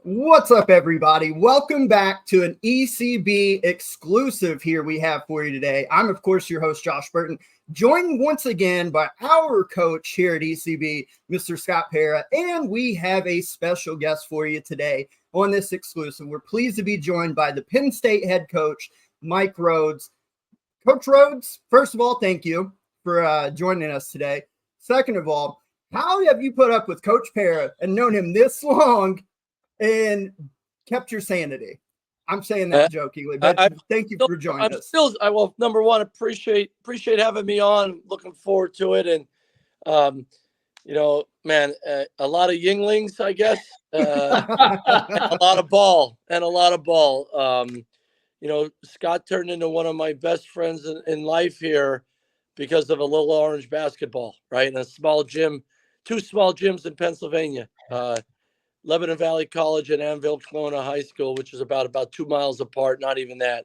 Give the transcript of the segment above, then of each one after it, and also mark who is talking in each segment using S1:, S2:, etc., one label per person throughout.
S1: What's up, everybody? Welcome back to an ECB exclusive here we have for you today. I'm, of course, your host, Josh Burton, joined once again by our coach here at ECB, Mr. Scott Pera, and we have a special guest for you today on this exclusive. We're pleased to be joined by the Penn State head coach, Mike Rhoades. Coach Rhoades, first of all, thank you for joining us today. Second of all, how have you put up with Coach Pera and known him this long and kept your sanity? I'm saying that jokingly, but thank you for joining us.
S2: I will, number one, appreciate having me on. Looking forward to it. And, man, a lot of Yinglings, I guess, and a lot of ball. Scott turned into one of my best friends in life here because of a little orange basketball, right? In a small gym, two small gyms in Pennsylvania. Lebanon Valley College and Anvil Kelowna High School, which is about 2 miles apart, not even that.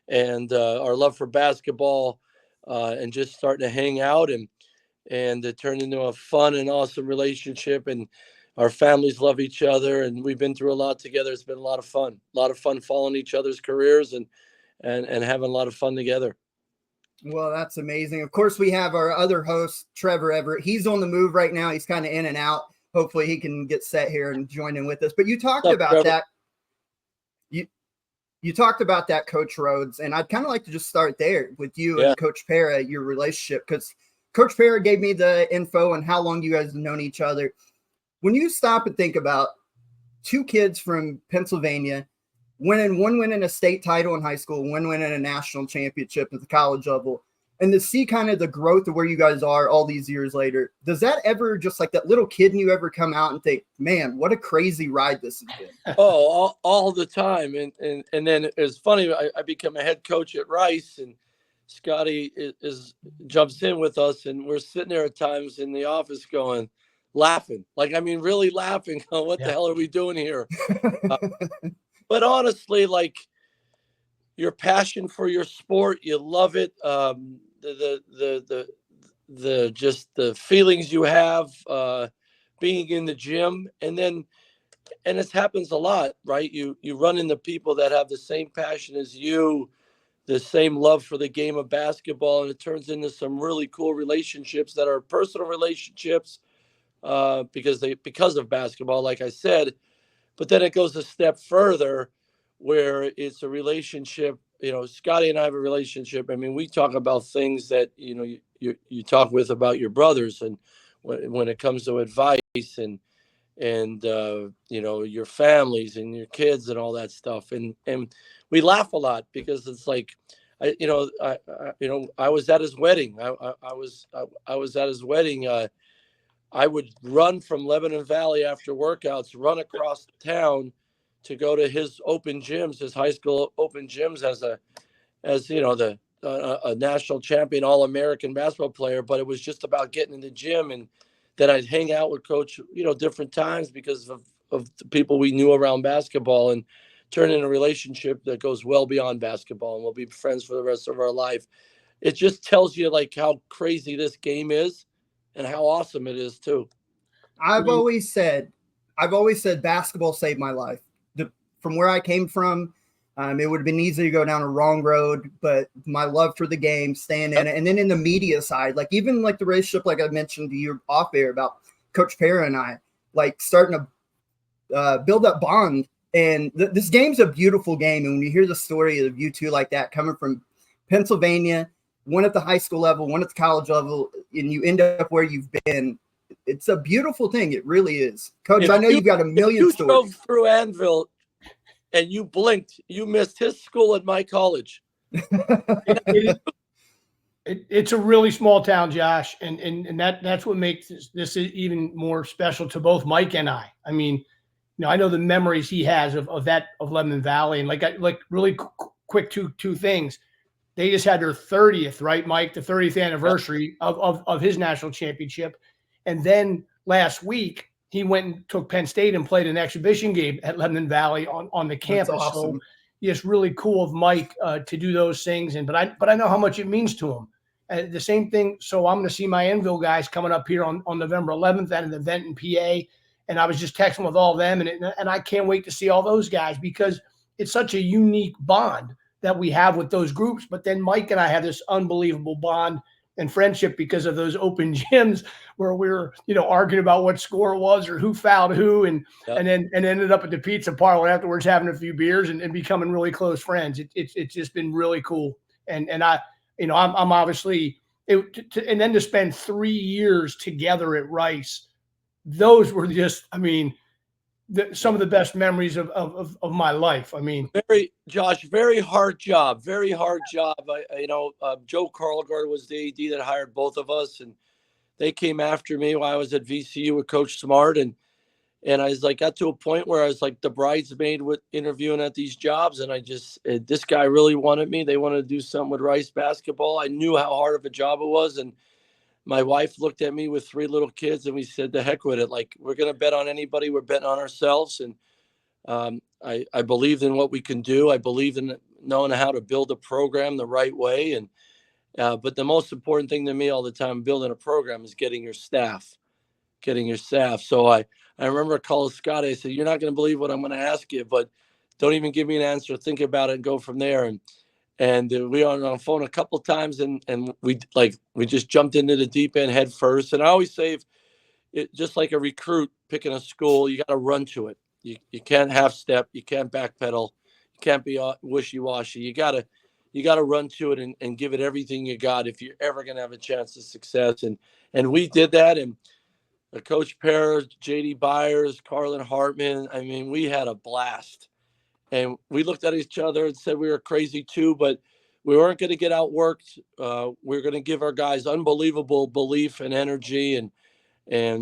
S2: And our love for basketball and just starting to hang out and it turned into a fun and awesome relationship. And our families love each other, and we've been through a lot together. It's been a lot of fun following each other's careers and having a lot of fun together.
S1: Well, that's amazing. Of course, we have our other host, Trevor Everett. He's on the move right now. He's kind of in and out. Hopefully he can get set here and join in with us. But you talked about that. You talked about that, Coach Rhoades, and I'd kind of like to just start there with you and Coach Pera, your relationship, because Coach Pera gave me the info on how long you guys have known each other. When you stop and think about two kids from Pennsylvania one winning a state title in high school, one winning a national championship at the college level, and to see kind of the growth of where you guys are all these years later, does that ever, just like that little kid in you, ever come out and think, man, what a crazy ride this has been?
S2: Oh, all the time. And then it's funny, I become a head coach at Rice, and Scotty jumps in with us, and we're sitting there at times in the office laughing. Really laughing. What the hell are we doing here? But honestly, like, your passion for your sport, you love it. The feelings you have being in the gym, and it happens a lot, right? You run into people that have the same passion as you, the same love for the game of basketball, and it turns into some really cool relationships that are personal relationships because of basketball, like I said. But then it goes a step further, where it's a relationship. Scotty and I have a relationship. I mean, we talk about things that, you talk about your brothers, and when it comes to advice and your families and your kids and all that stuff. And we laugh a lot because it's like, I was at his wedding. I was at his wedding. I would run from Lebanon Valley after workouts, run across town to go to his open gyms, his high school open gyms, as a national champion, All-American basketball player. But it was just about getting in the gym, and then I'd hang out with Coach, different times because of the people we knew around basketball, and turn in a relationship that goes well beyond basketball, and we'll be friends for the rest of our life. It just tells you like how crazy this game is and how awesome it is too.
S1: I've always said basketball saved my life. From where I came from, it would have been easy to go down a wrong road, but my love for the game, staying in it. And then in the media side, like even like the relationship, like I mentioned to you off air about Coach Pera and I, like starting to build up bond. And this game's a beautiful game. And when you hear the story of you two like that, coming from Pennsylvania, one at the high school level, one at the college level, and you end up where you've been, it's a beautiful thing. It really is. Coach, I know you've got a million stories.
S2: You drove through Anvil and you blinked, you missed his school at my college.
S3: It's a really small town, Josh, and that's what makes this even more special to both Mike and I. I mean, I know the memories he has of Lebanon Valley, and like really quick two things. They just had their 30th, right, Mike? The 30th anniversary of his national championship, and then last week he went and took Penn State and played an exhibition game at Lebanon Valley on the campus.
S1: That's awesome.
S3: So it's really cool of Mike to do those things. But I know how much it means to him. The same thing. So I'm going to see my Enville guys coming up here on November 11th at an event in PA. And I was just texting with all of them, and I can't wait to see all those guys because it's such a unique bond that we have with those groups. But then Mike and I have this unbelievable bond and friendship because of those open gyms where we were, arguing about what score was or who fouled who, and then ended up at the pizza parlor afterwards having a few beers and becoming really close friends. It's just been really cool. And I, I'm obviously and then to spend 3 years together at Rice, those were just, some of the best memories of my life.
S2: Very hard job. Very hard job. Joe Carlgard was the AD that hired both of us, and they came after me while I was at VCU with Coach Smart, and I was like, got to a point where I was like the bridesmaid with interviewing at these jobs, and this guy really wanted me. They wanted to do something with Rice basketball. I knew how hard of a job it was, and my wife looked at me with 3 little kids, and we said, "The heck with it! Like, we're going to bet on anybody. We're betting on ourselves." And I believed in what we can do. I believed in knowing how to build a program the right way. And but the most important thing to me all the time building a program is getting your staff. So I remember calling Scott. I said, "You're not going to believe what I'm going to ask you, but don't even give me an answer. Think about it and go from there." And we were on the phone a couple of times, and we just jumped into the deep end head first. And I always say, just like a recruit picking a school, you got to run to it. You can't half step, you can't backpedal, you can't be wishy-washy. You gotta run to it and give it everything you got if you're ever gonna have a chance of success. And we did that. And Coach Pera, JD Byers, Carlin Hartman, we had a blast. And we looked at each other and said we were crazy too, but we weren't going to get outworked. We were going to give our guys unbelievable belief and energy and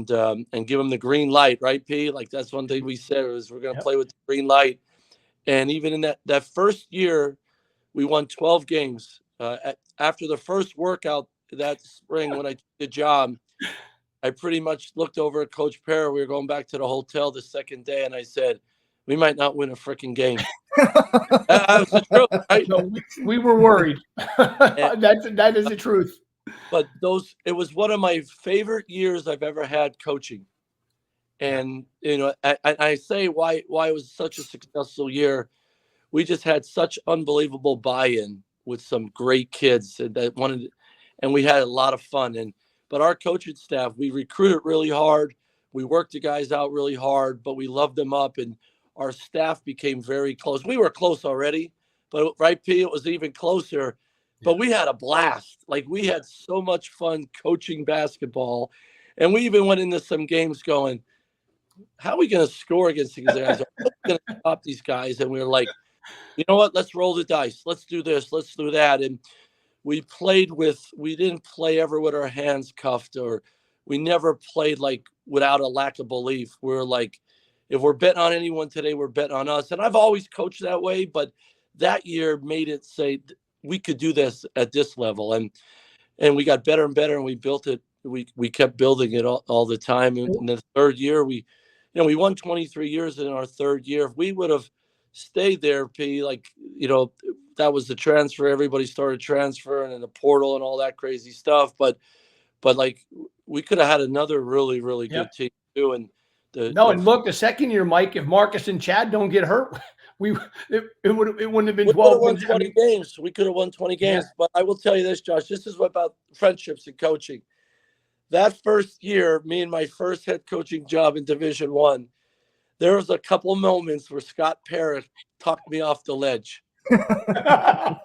S2: give them the green light, right, P? Like, that's one thing we said was we're going to play with the green light. And even in that first year, we won 12 games. After the first workout that spring when I took the job, I pretty much looked over at Coach Pera. We were going back to the hotel the second day, and I said, "We might not win a freaking game." That was the truth, right?
S3: No, we were worried. That is the truth.
S2: But it was one of my favorite years I've ever had coaching. And, I say why it was such a successful year. We just had such unbelievable buy-in with some great kids that wanted, and we had a lot of fun. But our coaching staff, we recruited really hard. We worked the guys out really hard, but we loved them up, and our staff became very close. We were close already, but right, P, it was even closer. But we had a blast. Like, we had so much fun coaching basketball. And we even went into some games going, how are we going to score against these guys? How are we going to stop these guys? And we were like, you know what? Let's roll the dice. Let's do this. Let's do that. And we didn't play ever with our hands cuffed, or we never played like without a lack of belief. We're like, if we're betting on anyone today, we're betting on us. And I've always coached that way, but that year made it say we could do this at this level. And we got better and better, and we built it. We kept building it all the time. And in the third year, we won 23 years in our third year. If we would have stayed there, P, that was the transfer. Everybody started transferring and the portal and all that crazy stuff. But like, we could have had another really, really good team too. And
S3: look, the second year, Mike, if Marcus and Chad don't get hurt, it wouldn't have been 12.
S2: We could have won 20 games. We could have won 20 games. But I will tell you this, Josh, this is about friendships and coaching. That first year, me and my first head coaching job in Division I, there was a couple moments where Scott Pera talked me off the ledge. Because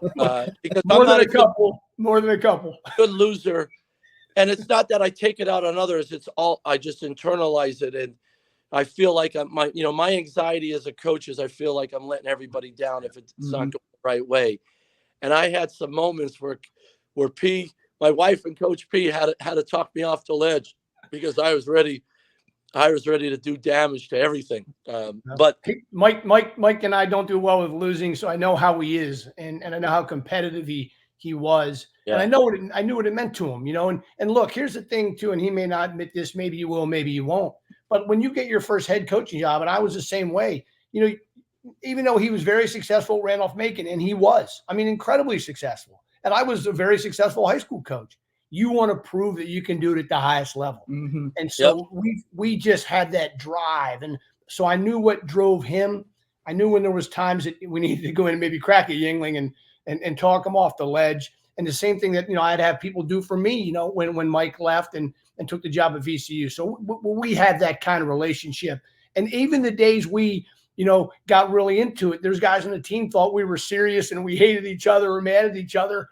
S3: more than a couple.
S2: Good loser. And it's not that I take it out on others. It's all, I just internalize it. And I feel like my anxiety as a coach is I feel like I'm letting everybody down if it's not going the right way. And I had some moments where P, my wife and Coach P had to talk me off the ledge because I was ready to do damage to everything. But
S3: Mike and I don't do well with losing, so I know how he is, and I know how competitive he was. Yeah. And I knew what it meant to him, and look, here's the thing too, and he may not admit this, maybe you will, maybe you won't. But when you get your first head coaching job, and I was the same way, even though he was very successful at Randolph-Macon, and he was, incredibly successful. And I was a very successful high school coach. you want to prove that you can do it at the highest level.
S1: Mm-hmm.
S3: And so we just had that drive. And so I knew what drove him. I knew when there was times that we needed to go in and maybe crack a Yingling and talk him off the ledge. And the same thing that, I'd have people do for me, when Mike left and took the job at VCU. So we had that kind of relationship. And even the days we, got really into it, there's guys on the team thought we were serious and we hated each other or mad at each other.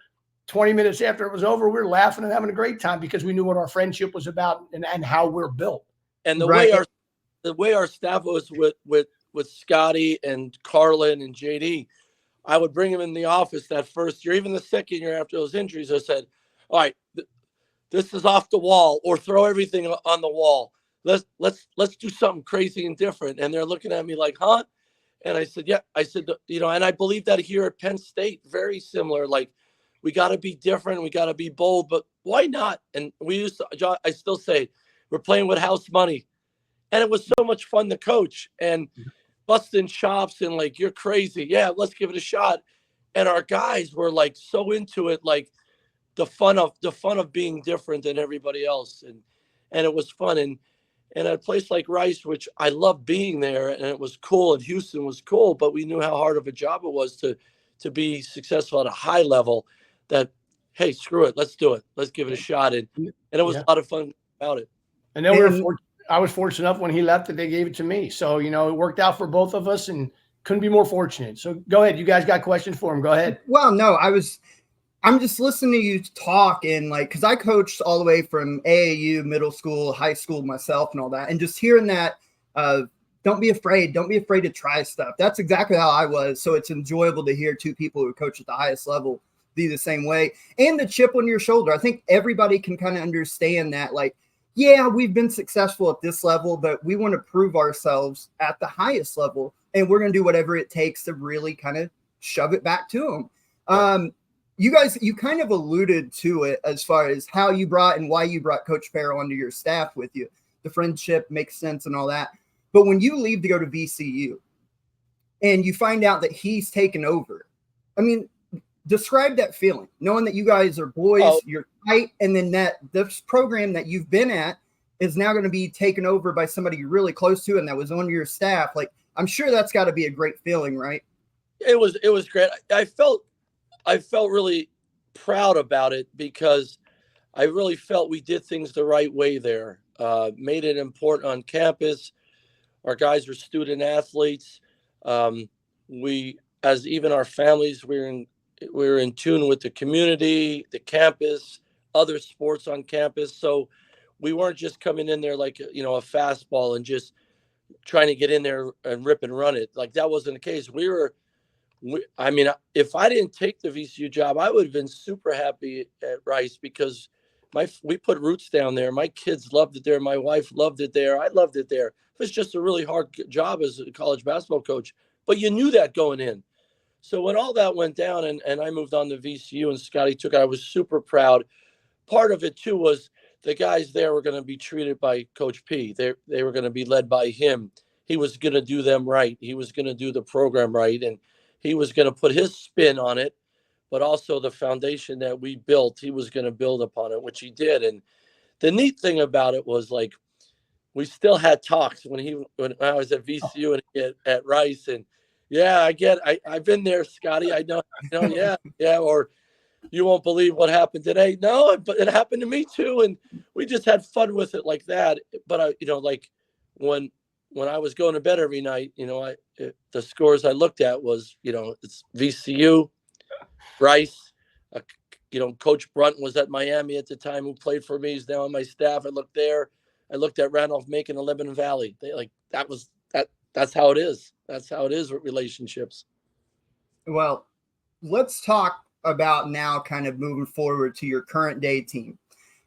S3: 20 minutes after it was over, we were laughing and having a great time because we knew what our friendship was about and how we're built.
S2: And the way our staff was with Scotty and Carlin and JD, I would bring him in the office that first year, even the second year after those injuries. I said, all right, this is off the wall, or throw everything on the wall. Let's do something crazy and different. And they're looking at me like, huh? And I said, yeah. I said, and I believe that here at Penn State, very similar. Like, we got to be different. We got to be bold, but why not? And I still say, we're playing with house money. And it was so much fun to coach and busting chops and like, you're crazy. Yeah, let's give it a shot. And our guys were like so into it, like the fun of being different than everybody else. And it was fun. And at a place like Rice, which I loved being there, and it was cool, and Houston was cool, but we knew how hard of a job it was to be successful at a high level, that, hey, screw it, let's do it. Let's give it a shot. And it was a lot of fun about it.
S3: And then I was fortunate enough when he left that they gave it to me. So, it worked out for both of us and couldn't be more fortunate. So go ahead. You guys got questions for him. Go ahead.
S1: Well, no, I'm just listening to you talk, and like, cause I coached all the way from AAU, middle school, high school myself and all that. And just hearing that, don't be afraid to try stuff. That's exactly how I was. So it's enjoyable to hear two people who coach at the highest level be the same way. And the chip on your shoulder. I think everybody can kind of understand that, like, yeah, we've been successful at this level, but we want to prove ourselves at the highest level, and we're going to do whatever it takes to really kind of shove it back to them. You kind of alluded to it as far as how you brought and why you brought Coach Pera onto your staff with you. The friendship makes sense and all that. But when you leave to go to VCU and you find out that he's taken over, I mean, describe that feeling, knowing that you guys are boys, you're tight, and then that this program that you've been at is now going to be taken over by somebody you're really close to and that was on your staff. Like, I'm sure that's got to be a great feeling, right?
S2: It was great. I felt really proud about it because I really felt we did things the right way there. Made it important on campus. Our guys were student athletes. We, as even our families, we were in tune with the community, the campus, other sports on campus. So we weren't just coming in there like, a fastball and just trying to get in there and rip and run it. Like, that wasn't the case. If I didn't take the VCU job, I would have been super happy at Rice because we put roots down there. My kids loved it there. My wife loved it there. I loved it there. It was just a really hard job as a college basketball coach, but you knew that going in. So when all that went down and I moved on to VCU and Scotty took it, I was super proud. Part of it too was the guys there were going to be treated by Coach P. They were going to be led by him. He was going to do them right. He was going to do the program right. And he was going to put his spin on it, but also the foundation that we built, he was going to build upon it, which he did. And the neat thing about it was, like, we still had talks when I was at VCU and at Rice. And yeah, I've been there, Scotty. I know, yeah. Or you won't believe what happened today. No, but it happened to me too. And we just had fun with it like that. But like when I was going to bed every night, the scores I looked at was, it's VCU, Rice, Coach Brunt was at Miami at the time, who played for me. He's now on my staff. I looked there. I looked at Randolph-Macon and Lebanon Valley. That's how it is. That's how it is with relationships.
S1: Well, let's talk about now kind of moving forward to your current day team.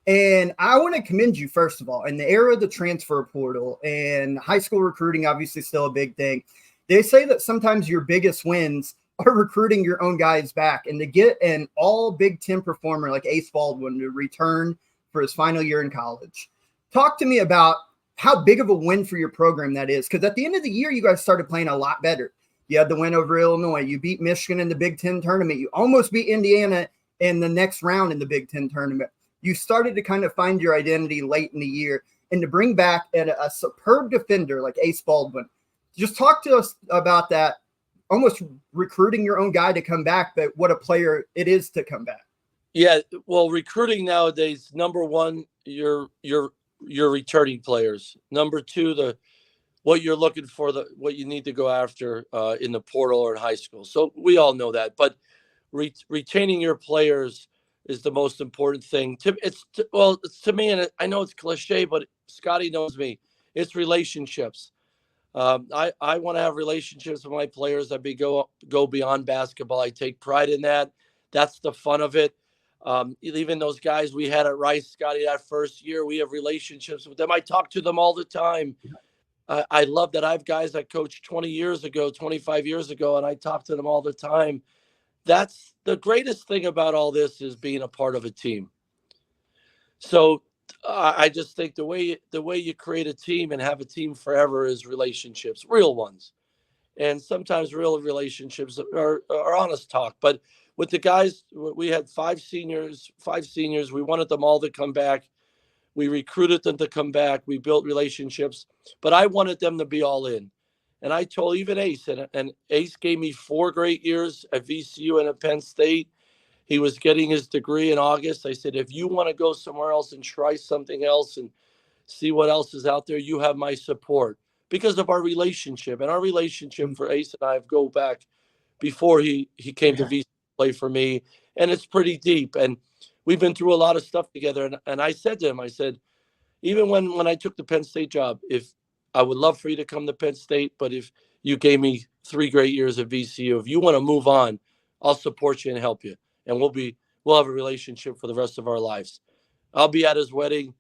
S1: And I want to commend you, first of all, in the era of the transfer portal and high school recruiting, obviously still a big thing. They say that sometimes your biggest wins are recruiting your own guys back, and to get an all Big Ten performer like Ace Baldwin to return for his final year in college. Talk to me about how big of a win for your program that is. Because at the end of the year, you guys started playing a lot better. You had the win over Illinois. You beat Michigan in the Big Ten tournament. You almost beat Indiana in the next round in the Big Ten tournament. you started to kind of find your identity late in the year, and to bring back a superb defender like Ace Baldwin. Just talk to us about that, almost recruiting your own guy to come back, but what a player it is to come back.
S2: Yeah, well, recruiting nowadays, number one, your returning players. Number two, what you're looking for, what you need to go after in the portal or in high school. So we all know that, but retaining your players is the most important thing. It's to me, and I know it's cliche, but Scotty knows me. It's relationships. I want to have relationships with my players that go beyond basketball. I take pride in that. That's the fun of it. Even those guys we had at Rice, Scotty, that first year, we have relationships with them. I talk to them all the time. I love that I have guys that coached 20 years ago, 25 years ago, and I talk to them all the time. That's the greatest thing about all this, is being a part of a team. So I just think the way you create a team and have a team forever is relationships, real ones. And sometimes real relationships are honest talk. But with the guys, we had five seniors. We wanted them all to come back. We recruited them to come back. We built relationships, but I wanted them to be all in. And I told even Ace, and Ace gave me 4 great years at VCU and at Penn State. He was getting his degree in August. I said, if you want to go somewhere else and try something else and see what else is out there, you have my support, because of our relationship. And our relationship for Ace and I go back before he came to VCU to play for me. And it's pretty deep. And we've been through a lot of stuff together. And I said to him, I said, even when I took the Penn State job, if I would love for you to come to Penn State, but if you gave me 3 great years at VCU, if you want to move on, I'll support you and help you. And we'll have a relationship for the rest of our lives. I'll be at his wedding.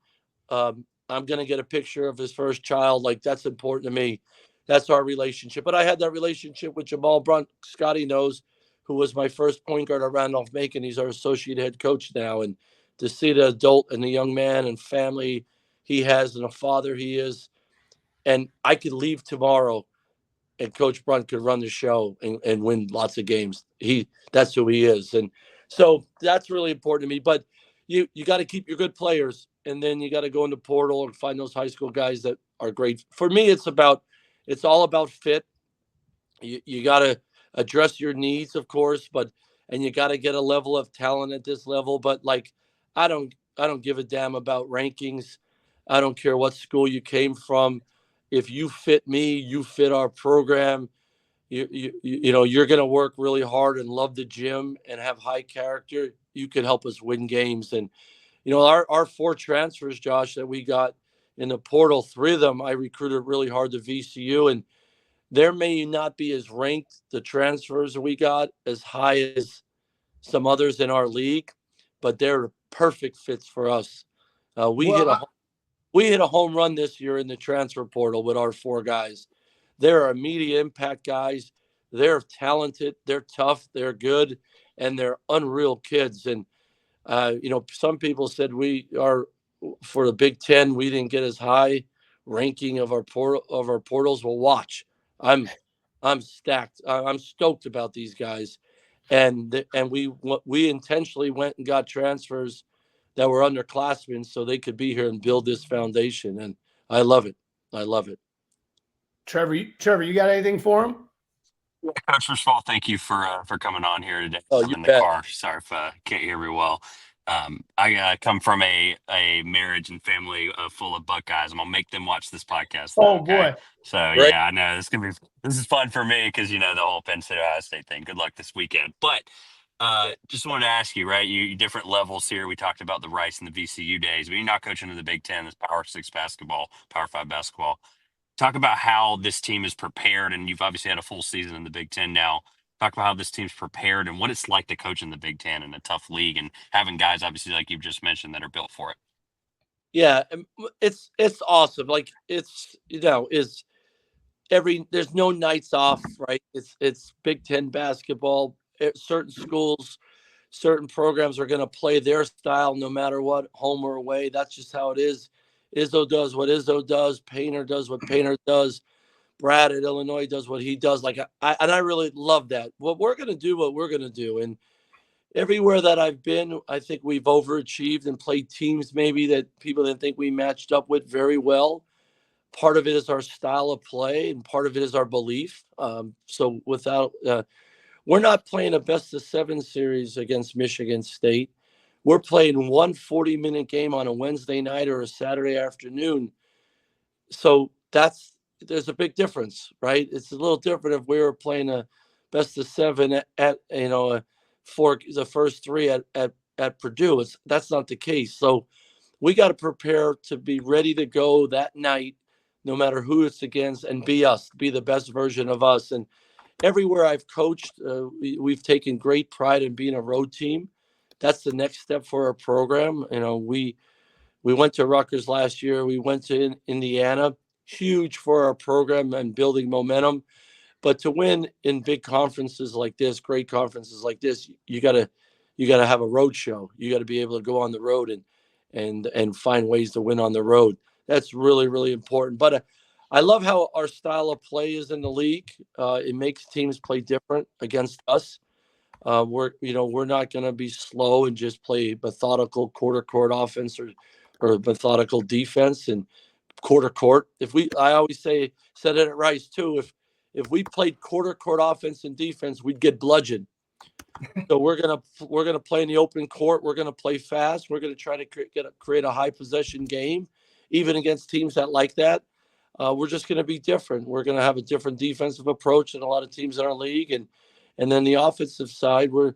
S2: I'm going to get a picture of his first child. Like, that's important to me. That's our relationship. But I had that relationship with Jamal Brunt. Scotty knows, who was my first point guard at Randolph-Macon. He's our associate head coach now. And to see the adult and the young man and family he has and a father he is, and I could leave tomorrow and Coach Brunt could run the show and win lots of games. That's who he is. And so that's really important to me. But you got to keep your good players, and then you got to go in the portal and find those high school guys that are great. For me, it's all about fit. You got to address your needs, of course, and you got to get a level of talent at this level. But like, I don't give a damn about rankings. I don't care what school you came from. If you fit me, you fit our program. You know, you're going to work really hard and love the gym and have high character. You could help us win games. And, you know, our 4 transfers, Josh, that we got in the portal, 3 of them I recruited really hard to VCU. And there may not be as ranked, the transfers we got, as high as some others in our league, but they're perfect fits for us. We hit a home run this year in the transfer portal with our 4 guys. They're immediate impact guys. They're talented. They're tough. They're good, and they're unreal kids. And you know, some people said we are, for the Big Ten, we didn't get as high ranking of our portals. Well, watch. I'm stacked. I'm stoked about these guys, and we intentionally went and got transfers that were underclassmen so they could be here and build this foundation. And I love it. I love it.
S3: Trevor, you got anything for him?
S4: Coach, first of all, thank you for coming on here today.
S2: Oh,
S4: I'm
S2: you
S4: in the
S2: bet.
S4: car. Sorry if can't hear me well. I come from a marriage and family full of Buckeyes. I'm gonna make them watch this podcast. Though,
S3: Oh boy!
S4: So
S2: Right.
S4: yeah, I know this is fun for me because, you know, the whole Penn State Ohio State thing. Good luck this weekend. But just wanted to ask you, right? You different levels here. We talked about the Rice and the VCU days, but you're not coaching in the Big Ten. This Power 6 basketball, Power 5 basketball. Talk about how this team is prepared, and you've obviously had a full season in the Big Ten now. Talk about how this team's prepared and what it's like to coach in the Big Ten in a tough league, and having guys, obviously, like you've just mentioned, that are built for it.
S2: Yeah, it's awesome. Like, it's, you know, there's no nights off, right? It's Big Ten basketball. Certain schools, certain programs are going to play their style no matter what, home or away. That's just how it is. Izzo does what Izzo does. Painter does what Painter does. Brad at Illinois does what he does. Like, I really love that. What we're going to do, and everywhere that I've been, I think we've overachieved and played teams maybe that people didn't think we matched up with very well. Part of it is our style of play, and part of it is our belief. So we're not playing a best of 7 series against Michigan State. We're playing one 40-minute game on a Wednesday night or a Saturday afternoon. So there's a big difference, right? It's a little different if we were playing a best of 7 at for the first 3 at Purdue. That's not the case. So we got to prepare to be ready to go that night, no matter who it's against, and be us, be the best version of us. And everywhere I've coached, we've taken great pride in being a road team. That's the next step for our program. We went to Rutgers last year. We went to Indiana, huge for our program and building momentum. But to win in big conferences like this, great conferences like this, you gotta have a road show. You got to be able to go on the road and find ways to win on the road. That's really, really important. But I love how our style of play is in the league. It makes teams play different against us. We're not going to be slow and just play methodical quarter court offense or methodical defense and quarter court. I always said it at Rice too. If we played quarter court offense and defense, we'd get bludgeoned. So we're gonna play in the open court. We're gonna play fast. We're gonna try to create a high possession game, even against teams that like that. We're just gonna be different. We're gonna have a different defensive approach than a lot of teams in our league, and then the offensive side, we're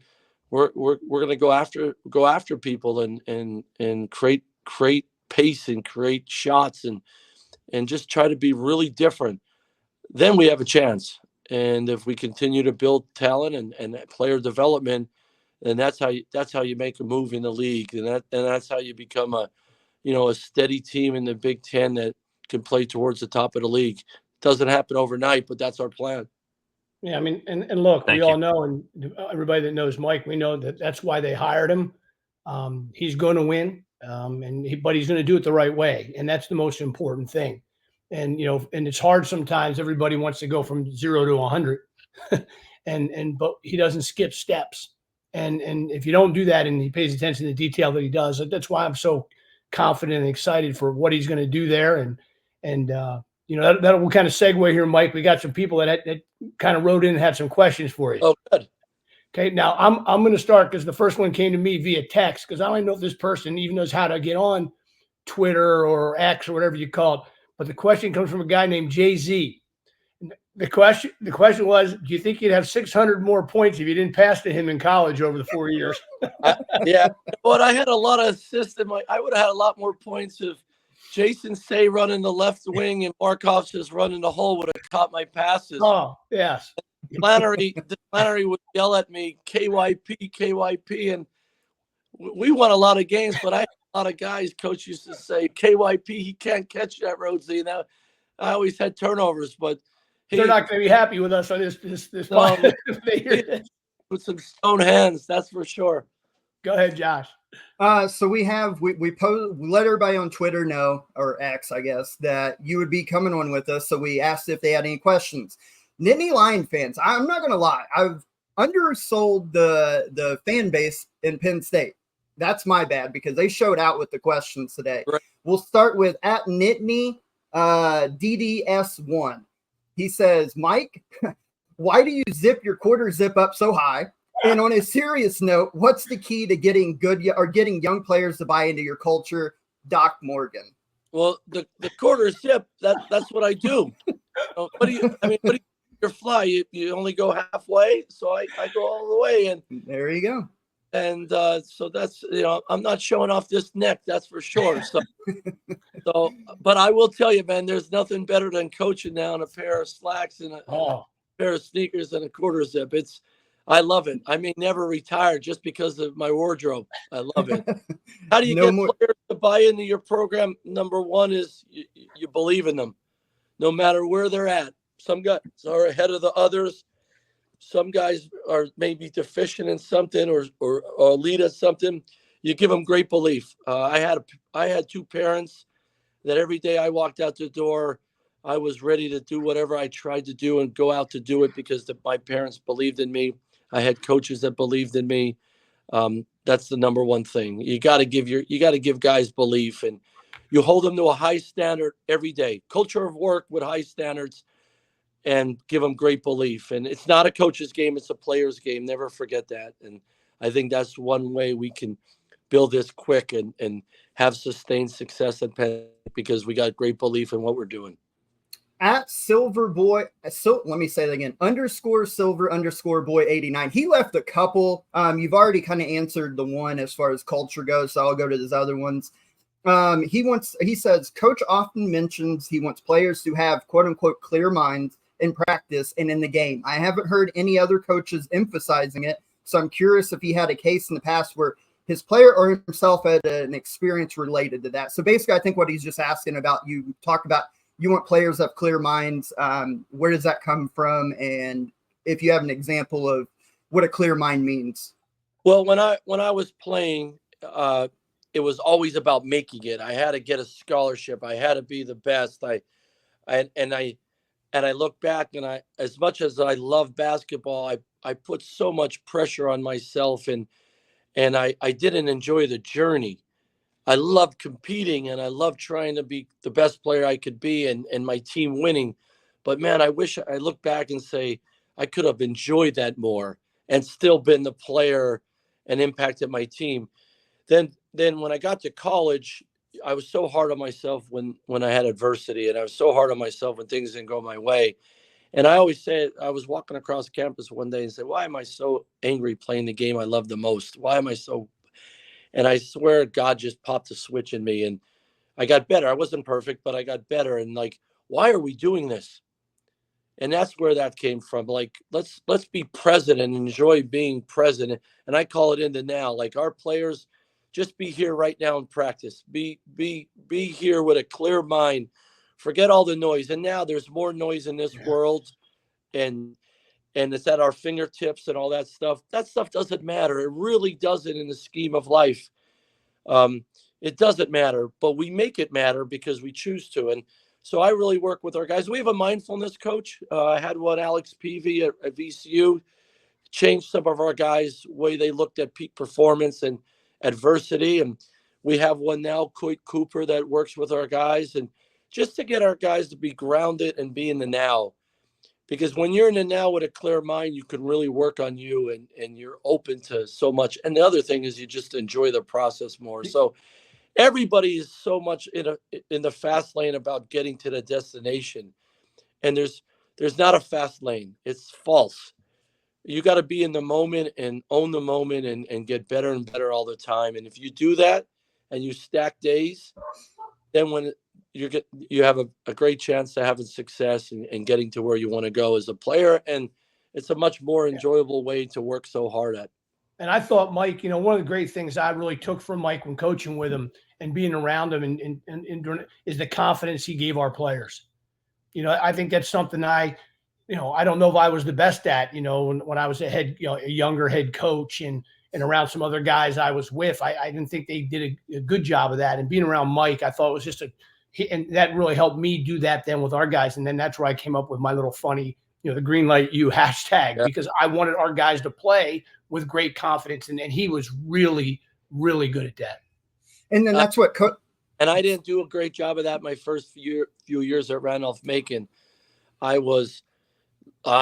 S2: gonna go after people and create pace and create shots and just try to be really different. Then we have a chance. And if we continue to build talent and player development, then that's how you make a move in the league, and that's how you become a steady team in the Big Ten that can play towards the top of the league. It doesn't happen overnight, but that's our plan.
S3: Yeah, I mean, and look,
S4: Thank
S3: we all
S4: you.
S3: know, and everybody that knows Mike, we know that's why they hired him. He's going to win, but he's going to do it the right way, and that's the most important thing. And and it's hard sometimes. Everybody wants to go from 0 to 100, but he doesn't skip steps. And if you don't do that, and he pays attention to the detail that he does, that's why I'm so confident and excited for what he's going to do there. And that will kind of segue here, Mike. We got some people that kind of wrote in and had some questions for you.
S2: Oh, good.
S3: Okay, now I'm going to start because the first one came to me via text, because I don't know if this person even knows how to get on Twitter or X or whatever you call it. But the question comes from a guy named Jay-Z. The question was, do you think you'd have 600 more points if you didn't pass to him in college over the 4 years?
S2: Yeah, but I had a lot of assists. I would have had a lot more points if Jason Say running the left wing and Markov's just running the hole would have caught my passes.
S3: Oh, yes.
S2: Flannery would yell at me, KYP, and we won a lot of games, but I had a lot of guys. Coach used to say, KYP, he can't catch that, Rhoades. Now, I always had turnovers, but
S3: they're not going to be happy with us on this
S2: with some stone hands, that's for sure.
S3: Go ahead, Josh.
S1: So we let everybody on Twitter know, or X, I guess, that you would be coming on with us. So we asked if they had any questions. Nittany Lion fans, I'm not going to lie, I've undersold the fan base in Penn State. That's my bad, because they showed out with the questions today. Right. We'll start with at Nittany DDS1. He says, Mike, why do you zip your quarter zip up so high? And on a serious note, what's the key to getting young players to buy into your culture? Doc Morgan.
S2: Well, the quarter zip, that's what I do. What do you your fly? You only go halfway, so I go all the way, and
S1: there you go.
S2: And so that's, I'm not showing off this neck, that's for sure. So, but I will tell you, man, there's nothing better than coaching down a pair of slacks and a pair of sneakers and a quarter zip. I love it. I may never retire just because of my wardrobe. I love it. How do you get players to buy into your program? Number one is you believe in them, no matter where they're at. Some guys are ahead of the others. Some guys are maybe deficient in something or lead at something. You give them great belief. I had 2 parents that every day I walked out the door, I was ready to do whatever I tried to do and go out to do it because my parents believed in me. I had coaches that believed in me. That's the number one thing. You got to give guys belief, and you hold them to a high standard every day. Culture of work with high standards, and give them great belief. And it's not a coach's game; it's a player's game. Never forget that. And I think that's one way we can build this quick and have sustained success at Penn, because we got great belief in what we're doing.
S1: At Silverboy, so let me say that again, _Silver_boy 89. He left a couple. You've already kind of answered the one as far as culture goes, so I'll go to his other ones. He says, Coach often mentions he wants players to have quote unquote clear minds in practice and in the game. I haven't heard any other coaches emphasizing it, so I'm curious if he had a case in the past where his player or himself had an experience related to that. So basically, I think what he's just asking about, you talk about you want players that have clear minds. Where does that come from? And if you have an example of what a clear mind means.
S2: Well, when I was playing, it was always about making it. I had to get a scholarship. I had to be the best. I look back, and as much as I love basketball, I put so much pressure on myself, and I didn't enjoy the journey. I loved competing, and I loved trying to be the best player I could be, and my team winning. But man, I wish I look back and say I could have enjoyed that more and still been the player and impacted my team. Then when I got to college, I was so hard on myself when I had adversity, and I was so hard on myself when things didn't go my way. And I always said, I was walking across campus one day and said, why am I so angry playing the game I love the most? Why am I so? And I swear God just popped a switch in me, and I got better. I wasn't perfect, but I got better. And like, why are we doing this? And that's where that came from. Like, let's be present and enjoy being present. And I call it in the now. Like, our players, just be here right now in practice. Be here with a clear mind. Forget all the noise. And now there's more noise in this world, and it's at our fingertips and all that stuff. That stuff doesn't matter. It really doesn't in the scheme of life. It doesn't matter, but we make it matter because we choose to. And so I really work with our guys. We have a mindfulness coach. I had one, Alex Peavy at VCU, changed some of our guys' way they looked at peak performance and adversity. And we have one now, Coit Cooper, that works with our guys, and just to get our guys to be grounded and be in the now. Because when you're in the now with a clear mind, you can really work on you, and you're open to so much. And the other thing is you just enjoy the process more. So everybody is so much in the fast lane about getting to the destination. And there's not a fast lane. It's false. You got to be in the moment and own the moment and get better and better all the time. And if you do that and you stack days, then when you have a great chance to having success and getting to where you want to go as a player. And it's a much more enjoyable way to work so hard at.
S3: And I thought, Mike, one of the great things I really took from Mike when coaching with him and being around him and is the confidence he gave our players. I think that's something I don't know if I was the best at, when I was a younger head coach and around some other guys I was with. I didn't think they did a good job of that. And being around Mike, I thought it was just and that really helped me do that then with our guys. And then that's where I came up with my little funny, the green light you hashtag, because I wanted our guys to play with great confidence. And he was really, really good at that.
S1: And then that's what
S2: and I didn't do a great job of that my first few years at Randolph-Macon. I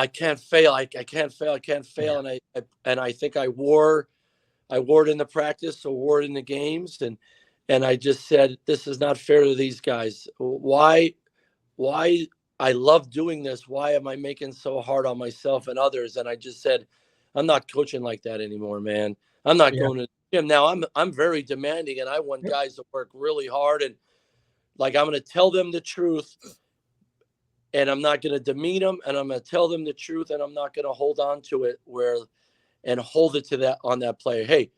S2: can't fail. I can't fail. Yeah. And I think I wore it in the practice, or wore it in the games. And I just said, this is not fair to these guys. Why I love doing this. Why am I making so hard on myself and others? And I just said, I'm not coaching like that anymore, man. I'm not going to the gym. Now I'm very demanding, and I want guys to work really hard, and like, I'm going to tell them the truth, and I'm not going to demean them, and I'm going to tell them the truth, and I'm not going to hold on to it and hold it to that on that player. Hey,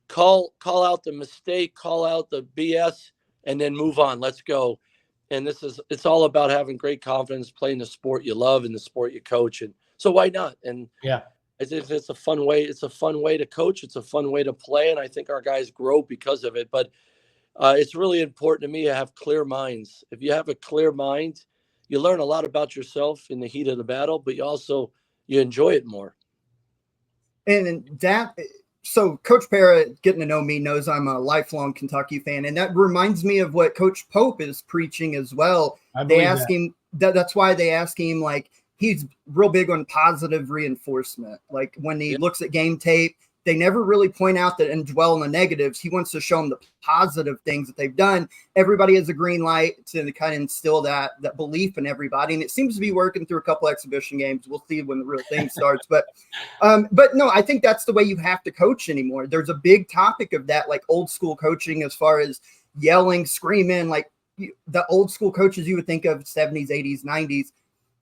S2: call out the mistake, call out the BS, and then move on. Let's go. And it's all about having great confidence, playing the sport you love and the sport you coach. And so why not? And I think it's a fun way. It's a fun way to coach. It's a fun way to play. And I think our guys grow because of it. But it's really important to me to have clear minds. If you have a clear mind, you learn a lot about yourself in the heat of the battle, but you enjoy it more.
S1: And that, so Coach Pera, getting to know me, knows I'm a lifelong Kentucky fan, and that reminds me of what Coach Pope is preaching as well. They ask him that's why they ask him, like, he's real big on positive reinforcement. Like when he looks at game tape, they never really point out that and dwell on the negatives. He wants to show them the positive things that they've done. Everybody has a green light to kind of instill that belief in everybody. And it seems to be working through a couple exhibition games. We'll see when the real thing starts. But no, I think that's the way you have to coach anymore. There's a big topic of that, like old school coaching, as far as yelling, screaming, like the old school coaches you would think of 70s, 80s, 90s.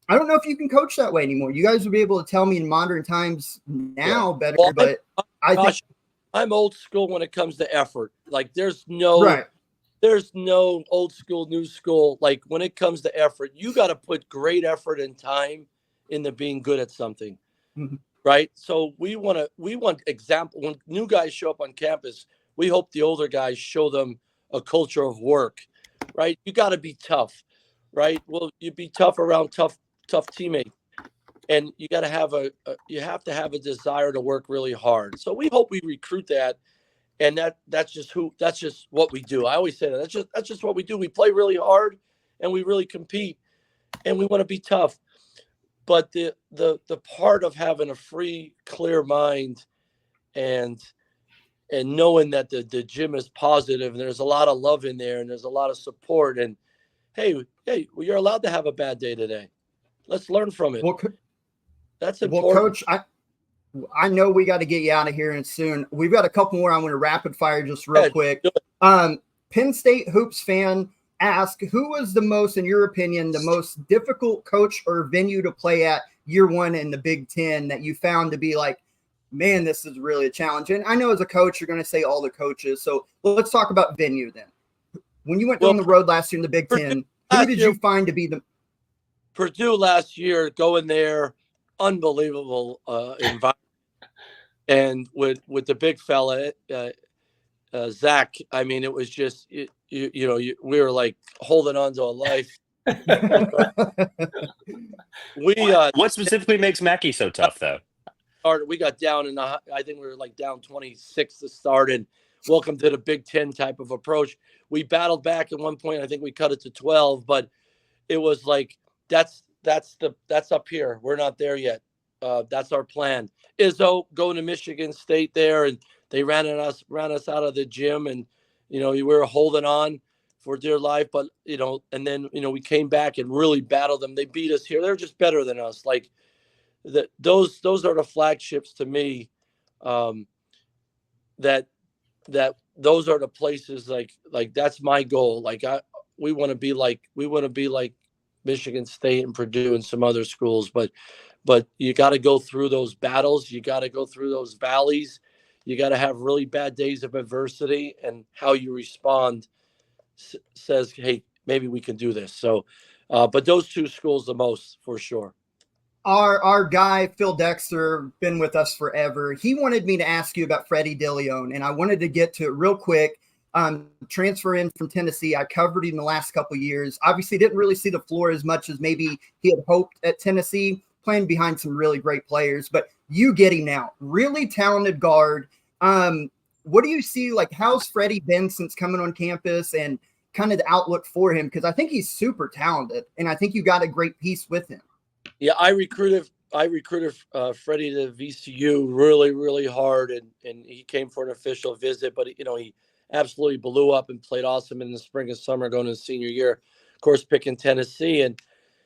S1: I don't know if you can coach that way anymore. You guys will be able to tell me in modern times now better, but I think
S2: I'm old school when it comes to effort. Like there's no old school, new school. Like when it comes to effort, you got to put great effort and time into being good at something.
S1: Mm-hmm.
S2: Right. So we want example when new guys show up on campus, we hope the older guys show them a culture of work, right? You got to be tough, right? Well, you be tough around tough teammates. And you got to have you have to have a desire to work really hard. So we hope we recruit that, and that's just what we do. I always say that that's just what we do. We play really hard, and we really compete, and we want to be tough. But the part of having a free, clear mind, and knowing that the gym is positive, and there's a lot of love in there, and there's a lot of support, and hey, well, you're allowed to have a bad day today. Let's learn from it. That's important.
S1: Well, Coach, I know we got to get you out of here and soon. We've got a couple more. I'm going to rapid fire just real quick. Penn State Hoops fan asked, who was the most, in your opinion, the most difficult coach or venue to play at year one in the Big Ten that you found to be like, man, this is really a challenge? And I know as a coach, you're going to say all the coaches. So let's talk about venue then. When you went on the road last year in the Big Ten, who did you find to be the
S2: Purdue last year, going there, unbelievable environment, and with the big fella Zach. I mean, it was just we were like holding on to a life.
S4: What specifically makes Mackey so tough, though?
S2: We got down I think we were like down 26 to start, and welcome to the Big Ten type of approach. We battled back at one point. I think we cut it to 12, but it was like that's up here. We're not there yet. That's our plan. Izzo going to Michigan State there, and they ran us out of the gym, and we were holding on for dear life, but and then we came back and really battled them. They beat us here. They're just better than us. Like those are the flagships to me. That those are the places like that's my goal. Like we want to be like Michigan State and Purdue and some other schools, but you got to go through those battles. You got to go through those valleys. You got to have really bad days of adversity, and how you respond says, hey, maybe we can do this. So, but those two schools the most for sure.
S1: Our guy, Phil Dexter, been with us forever. He wanted me to ask you about Freddie DeLeon, and I wanted to get to it real quick. Transfer in from Tennessee. I covered him the last couple of years. Obviously didn't really see the floor as much as maybe he had hoped at Tennessee, playing behind some really great players, but you get him now. Really talented guard. What do you see? Like, how's Freddie been since coming on campus, and kind of the outlook for him? Because I think he's super talented, and I think you got a great piece with him.
S2: Yeah, I recruited Freddie to VCU really, really hard, and he came for an official visit, but he absolutely blew up and played awesome in the spring and summer going to his senior year, of course, picking Tennessee, and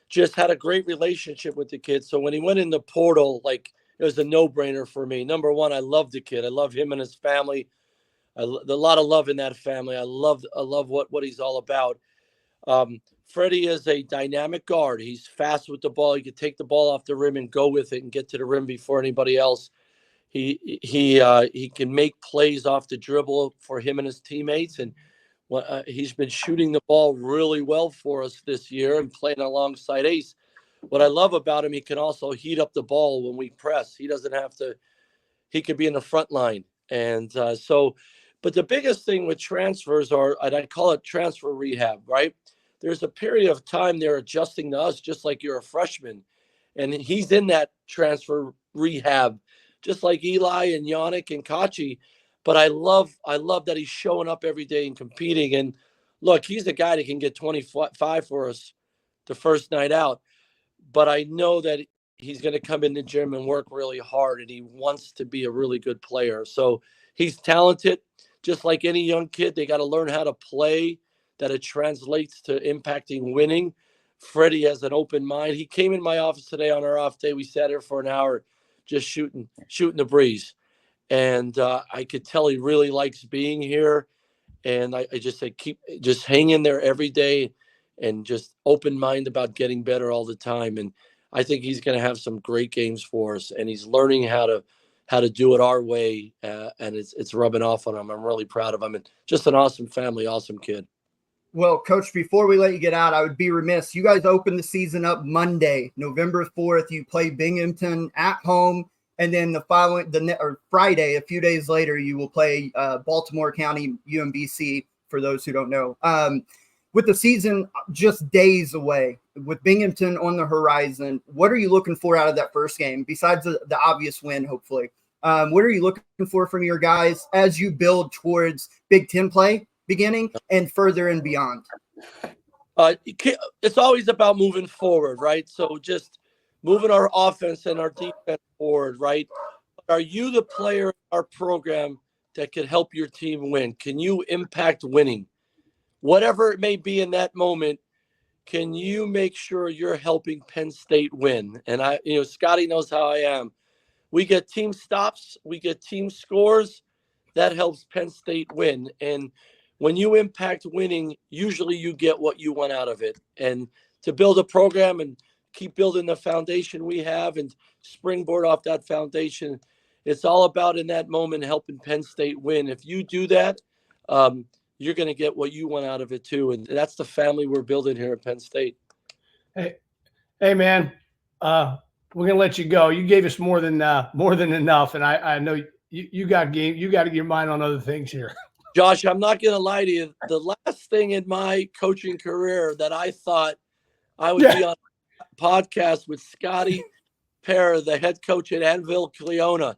S2: just had a great relationship with the kid. So when he went in the portal, like, it was a no-brainer for me. Number one, I love the kid. I love him and his family. A lot of love in that family. I love what he's all about. Freddie is a dynamic guard. He's fast with the ball. He can take the ball off the rim and go with it and get to the rim before anybody else. He can make plays off the dribble for him and his teammates, and he's been shooting the ball really well for us this year and playing alongside Ace. What I love about him, he can also heat up the ball when we press. He doesn't have to. He could be in the front line, and but the biggest thing with transfers and I call it transfer rehab, right? There's a period of time they're adjusting to us, just like you're a freshman. And he's in that transfer rehab just like Eli and Yannick and Kachi. But I love that he's showing up every day and competing. And look, he's the guy that can get 25 for us the first night out. But I know that he's going to come in the gym and work really hard, and he wants to be a really good player. So he's talented, just like any young kid. They got to learn how to play, that it translates to impacting winning. Freddie has an open mind. He came in my office today on our off day. We sat here for an hour just shooting the breeze. And I could tell he really likes being here. And I just say, just hang in there every day and just open mind about getting better all the time. And I think he's going to have some great games for us. And he's learning how to do it our way. And it's rubbing off on him. I'm really proud of him. And just an awesome family, awesome kid.
S1: Well, Coach, before we let you get out, I would be remiss. You guys open the season up Monday, November 4th. You play Binghamton at home. And then Friday, a few days later, you will play Baltimore County UMBC, for those who don't know. With the season just days away, with Binghamton on the horizon, what are you looking for out of that first game, besides the obvious win, hopefully? What are you looking for from your guys as you build towards Big Ten play beginning and further and beyond?
S2: It's always about moving forward, right? So just moving our offense and our defense forward, right? Are you the player in our program that could help your team win? Can you impact winning? Whatever it may be in that moment, can you make sure you're helping Penn State win? And Scotty knows how I am. We get team stops, we get team scores. That helps Penn State win. And when you impact winning, usually you get what you want out of it. And to build a program and keep building the foundation we have and springboard off that foundation, it's all about in that moment helping Penn State win. If you do that, you're going to get what you want out of it too. And that's the family we're building here at Penn State.
S3: Hey man, we're going to let you go. You gave us more than enough. And I know you got game. You got to get your mind on other things here.
S2: Josh, I'm not going to lie to you. The last thing in my coaching career that I thought I would be on a podcast with Scotty Pera, the head coach at Anvil Cleona.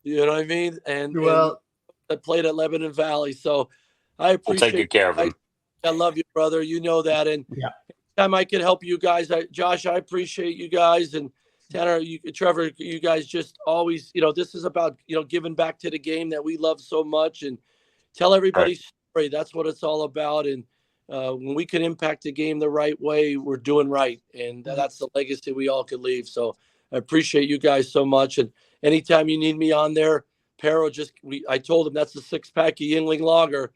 S2: You know what I mean? And I played at Lebanon Valley. So I appreciate
S4: We'll take good care of him.
S2: I love you, brother. You know that. And anytime I can help you guys, Josh, I appreciate you guys. And Tanner, Trevor, you guys just always, this is about, giving back to the game that we love so much and tell everybody's story. That's what it's all about. And when we can impact the game the right way, we're doing right. And that's the legacy we all could leave. So I appreciate you guys so much. And anytime you need me on there, Pero, I told him that's a 6-pack of Yingling Lager.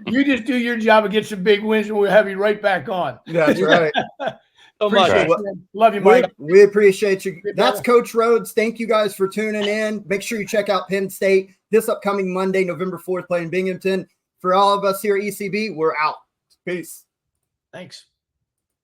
S3: You just do your job and get some big wins, and we'll have you right back on.
S1: That's right.
S2: So much.
S3: Love you, Mike.
S1: We appreciate you. That's Coach Rhoades. Thank you guys for tuning in. Make sure you check out Penn State this upcoming Monday, November 4th, playing Binghamton. For all of us here at ECB, we're out. Peace.
S3: Thanks.